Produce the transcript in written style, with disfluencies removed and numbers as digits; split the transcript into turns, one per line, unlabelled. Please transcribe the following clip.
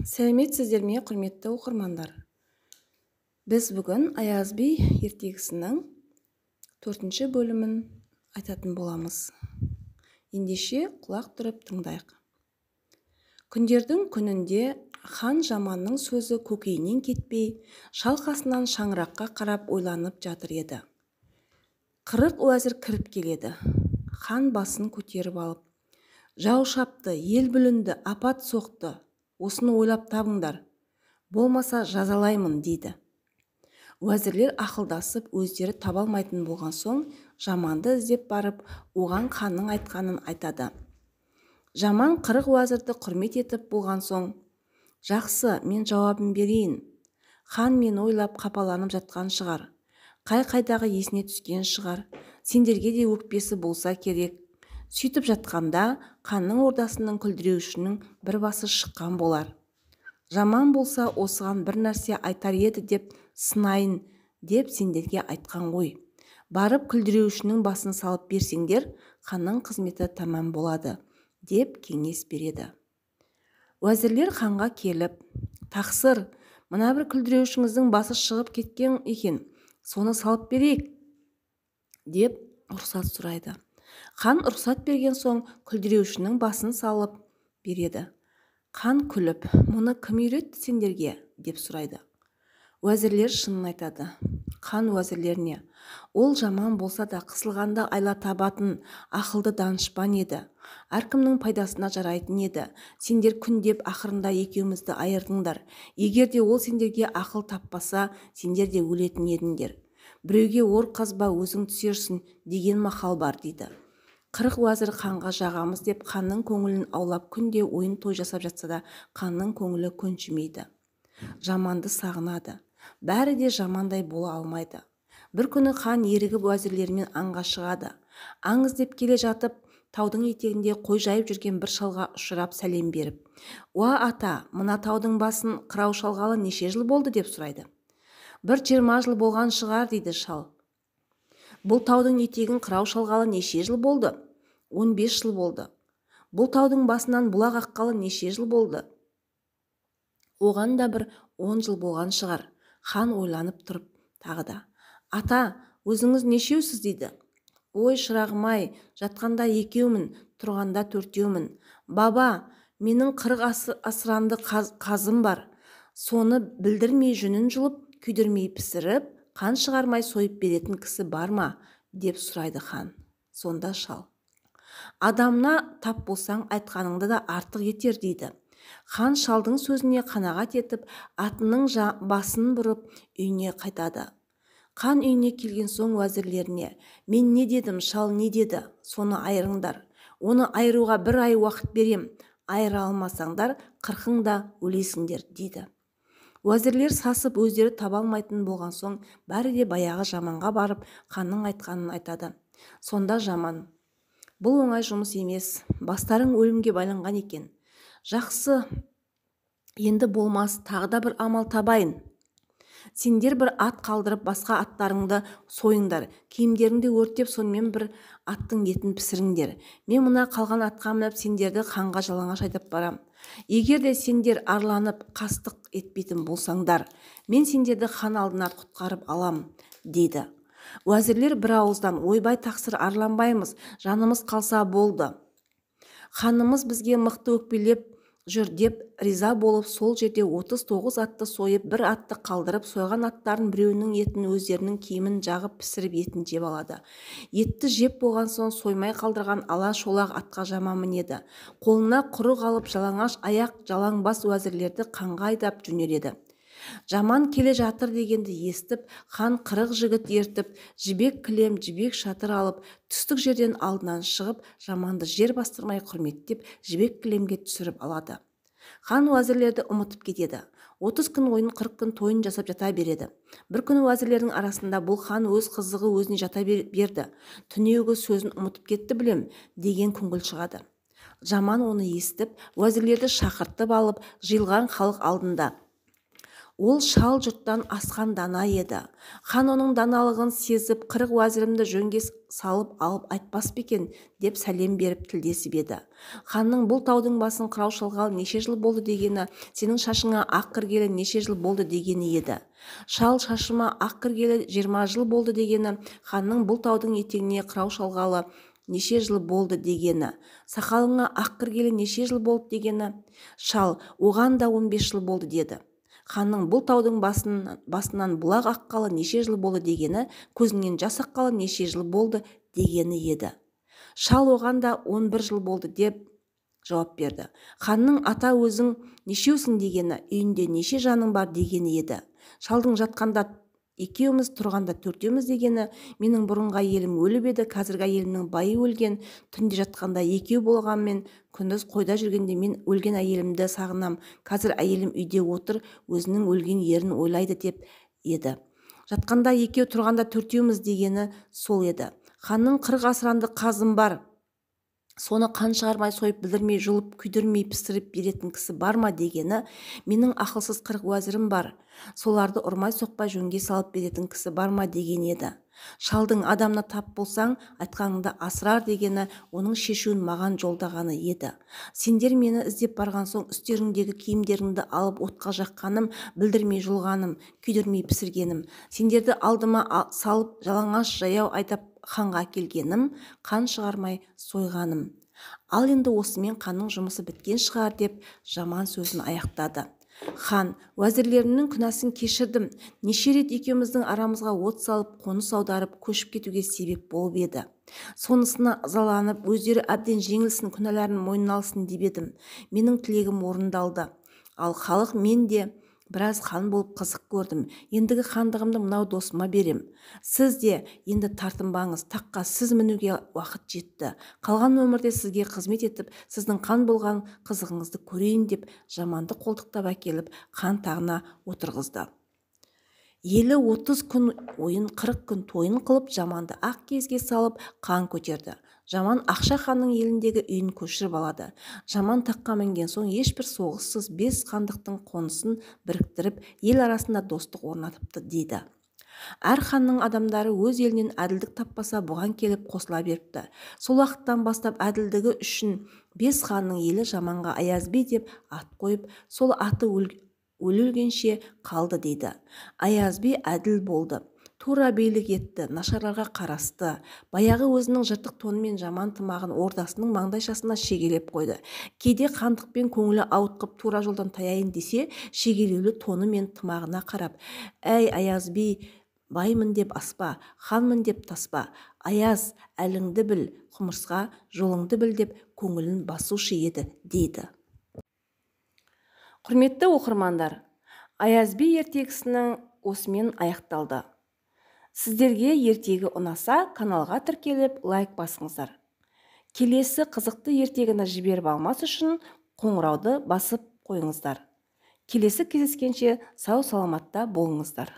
Сәлеметсіздер ме, құрметті оқырмандар? Біз бүгін Аяз би ертегісінің 4-ші бөлімін айтатын боламыз. Ендеше құлақ түріп тыңдайық. Күндердің күнінде хан Жаманның сөзі көкейінен кетпей, шалқасынан шаңыраққа қарап ойланып жатыр еді. Қырық уәзір кіріп келеді. Хан басын көтеріп алып: «Жау шапты, ел бүлінді, апат соқты. Осыны ойлап табыңдар, болмаса жазалаймын» дейді. Уәзірлер ақылдасып өздері таба алмайтын болған соң, Жаманды іздеп барып, оған ханның айтқанын айтады. Жаман 40 уәзірді құрмет етіп болған соң: «Жақсы, мен жауабын берейін. Хан мен ойлап қапаланып жатқан шығар. Қай-қайдағы есіне түскен шығар. Сендерге де өкпесі болса керек». Сөйтіп жатқанда ханның ордасының күлдіреуішінің бір басы шыққан болар. Жаман болса осыған бір нәрсе айтар еді деп сынайын деп сендерге айтқан ғой. Барып күлдіреуішінің басын салып берсеңдер, ханның қызметі тамам болады деп кеңес береді. Уәзірлер ханға келіп: «Тақсыр, мына бір күлдіреуішіңіздің басы шығып кеткен екен, соны салып берейік» деп рұқсат сұрайды. Хан рұқсат берген соң күлдіреуішінің басын салып береді. Хан күліп: «Мұны кім үйретті сендерге?» деп сұрайды. Уәзірлер шынын айтады. Хан уәзірлеріне: «Ол жаман болса да қысылғанда айла табатын ақылды данышпан еді. Әркімнің пайдасына жарайтын еді. Сендер күндеп ақырында екеумізді айырдыңдар. Егер де ол сендерге ақыл таппаса, сендер де өлетін едіңдер. Біреуге ор қазба, өзің түсерсің деген мақал бар» дейді. 40 уәзір ханға жағамыз деп ханның көңілін аулап күнде ойын той жасап жатса да, ханның көңілі көншімейді. Жаманды сағынады. Бәрі де жамандай бола алмайды. Бір күні хан ерігіп уәзірлерімен аңға шығады. Аң іздеп келе жатып, таудың етегінде қой жайып жүрген бір шалға ұшырап сәлем беріп: «Уа ата, мына таудың басын қырау шалғалы неше жыл болды?» деп сұрайды. «Бір 20 жыл болған шығар» дейді шал. «Бұл таудың етегін қырау шалғалы неше жыл болды?» 15 жыл болды. «Бұл таудың басынан бұлақ аққалы неше жыл болды?» Оған да бір 10 жыл болған шығар. Хан ойланып тұрып тағы да: «Ата, өзіңіз нешеусіз?» дейді. «Ой шырағым-ай, жатқанда екеумін, тұрғанда 4-еумін. Баба, менің 40 асыранды қазым бар. Соны білдірмей жүнін жұлып, күйдірмей пісіріп, қан шығармай сойып беретін кісі бар ма?» деп сұрайды хан. Сонда шал: «Адамна тап болсаң, айтқаныңды да артық етер» дейді. Хан шалдың сөзіне қанағат етіп, атының басын бұрып үйіне қайтады. Хан үйіне келген соң уәзірлеріне: «Мен не дедім, шал не деді, соны айырыңдар. Оны айыруға 1 ай уақыт берем. Айыра алмасаңдар, 40-да өлесіңдер» дейді. Уәзірлер сасып өздері таба алмайтын болған соң, бәрі де баяғы Жаманға барып ханның айтқанын айтады. Сонда Жаман: «Бұл оңай жұмыс емес. Бастарың өлімге байланған екен. Жақсы, енді болмас, тағы да бір амал табайын. Сендер бір ат қалдырып, басқа аттарыңды сойыңдар, киімдеріңді өртеп, сонымен бір аттың етін пісіріңдер. Мен мына қалған атқа мініп, сендерді ханға жалаңаш айдап барам. Егер де сендер арланып, қастық етпейтін болсаңдар, мен сендерді хан алдынан құтқарып алам» дейді. Уәзірлер бір ауыздан: «Ойбай тақсыр, арланбаймыз, жанымыз қалса болды. Ханымыз бізге мықты өкпелеп жүр» деп риза болып, сол жерде 39 атты сойып, бір атты қалдырып, сойған аттардың біреуінің етін, өздерінің киімін жағып пісіріп етін жеп алады. Етті жеп болған соң соймай қалдырған ала шолақ атқа Жаман мінеді. Қолына құрық алып, жалаңаш аяқ, жалаң бас уәзірлерді қанға айдап жөнеледі. Жаман келе жатыр дегенді естіп, хан 40 жігіт ертіп, жібек кілем, жібек шатыр алып, түстік жерден алдынан шығып, Жаманды жер бастырмай құрметтеп, жібек кілемге түсіріп алады. Хан уәзірлерді ұмытып кетеді. 30 күн ойын, 40 күн тойын жасап жата береді. Бір күні уәзірлердің арасында: «Бұл хан өз қызығы өзіне жата берді. Түнеугі сөзін ұмытып кетті білем» деген күңгіл шығады. Жаман оны естіп, уәзірлерді шақыртып алып, жиылған халық алдында: Ол шал жұрттан асқан дана еді. Хан оның даналығын сезіп, қырық уәзірімді жөнге салып алып айтпас па екен деп сәлем беріп тілдесіп еді. Ханның бұл таудың басын қырау шалғалы неше жыл болды дегені, сенің шашыңа ақ кіргелі неше жыл болды дегені еді. Шал шашыма ақ кіргелі 20 жыл болды дегені, ханның бұл таудың етегіне қырау шалғалы неше жыл болды дегені. Сақалыңа ақ кіргелі неше жыл болды дегені. Шал оған да 15 жыл болды деді. Ханның бұл таудың басынан бұлақ аққалы неше жыл болды дегені, көзіңнен жас аққалы неше жыл болды дегені еді. Шал оған да 11 жыл болды деп жауап берді. Ханның ата өзің нешеусің дегені, үйінде неше жаның бар дегені еді. Шалдың жатқанда екеуміз, тұрғанда төртеуміз дегені, менің бұрынғы әйелім өліп еді, қазіргі әйелімнің байы өлген, түнде жатқанда екеу болғанмен, күндіз қойда жүргенде мен өлген әйелімді сағынам, қазір әйелім үйде отыр, өзінің өлген ерін ойлайды деп еді. Жатқанда екеу, тұрғанда төртеуміз дегені сол еді. Ханның 40 асыранды қазым бар, соны қан шығармай сойып білдірмей жұлып күйдірмей пісіріп беретін кісі бар ма дегені, менің ақылсыз 40 уәзірім бар, соларды ұрмай соқпай жөнге салып беретін кісі бар ма деген еді. Шалдың адамына тап болсаң айтқаныңды асырар дегені, оның шешуін маған жолдағаны еді. Сендер мені іздеп барған соң үстеріңдегі киімдеріңді алып отқа жаққаным, білдірмей жұлғаным, күйдірмей пісіргенім, сендерді алдыма салып жалаңаш жаяу айдап ханға әкелгенім, қан шығармай сойғаным. Ал енді осымен ханның жұмысы біткен шығар деп жаман сөзін аяқтады. Хан, уәзірлерімнің күнәсін кешірдім. Неше рет екеуміздің арамызға от салып, қоныс аударып, көшіп кетуге себеп болып еді. Сонысына ызаланып, өздері әбден жеңілсін, күнәларын мойнына алсын деп едім. Менің тілегім орындалды. Ал халық мен де біраз хан болып қызық көрдім. Ендігі хандығымды мынау досыма берем. Сіз де енді тартынбаңыз, таққа сіз мінуге уақыт жетті. Қалған өмірде сізге қызмет етіп, сіздің хан болған қызығыңызды көрейін деп жаманды қолтықтап әкеліп хан тағына отырғызды. Елі 30 күн ойын, 40 күн тойын қылып, жаманды ақ кезге салып қан көтерді. Жаман Ақша ханның еліндегі үйін көшіріп алады. Жаман таққа мінген соң ешбір соғыссыз 5 хандықтың қонысын біріктіріп, ел арасында достық орнатыпты дейді. Әр ханның адамдары өз елінен әділдік таппаса, бұған келіп қосыла беріпті. Сол уақыттан бастап әділдігі үшін 5 ханның елі Жаманға Аяз би деп ат қойып, сол аты өлгенше қалды дейді. Аяз би әділ болды. Тура билік етті, нашарларға қарасты. Баяғы өзінің жыртық тонымен жаман тымағын ордасының маңдайшасына шегелеп қойды. Кейде хандықпен көңілі ауытқып тура жолдан таяйын десе, шегелеулі тоны мен тымағына қарап, «Әй Аяз би, баймын деп аспа, ханмын деп таспа, Аяз, әліңді біл, құмырсқа жолыңды біл» деп көңілін басушы еді дейді. Құрметті оқырмандар, Аяз би ертегісінің осымен аяқталды. Сіздерге ертегі ұнаса, каналға тіркеліп лайк басыңыздар. Келесі қызықты ертегіні жіберіп алмас үшін қоңырауды басып қойыңыздар. Келесі кездескенше сау саламатта болыңыздар.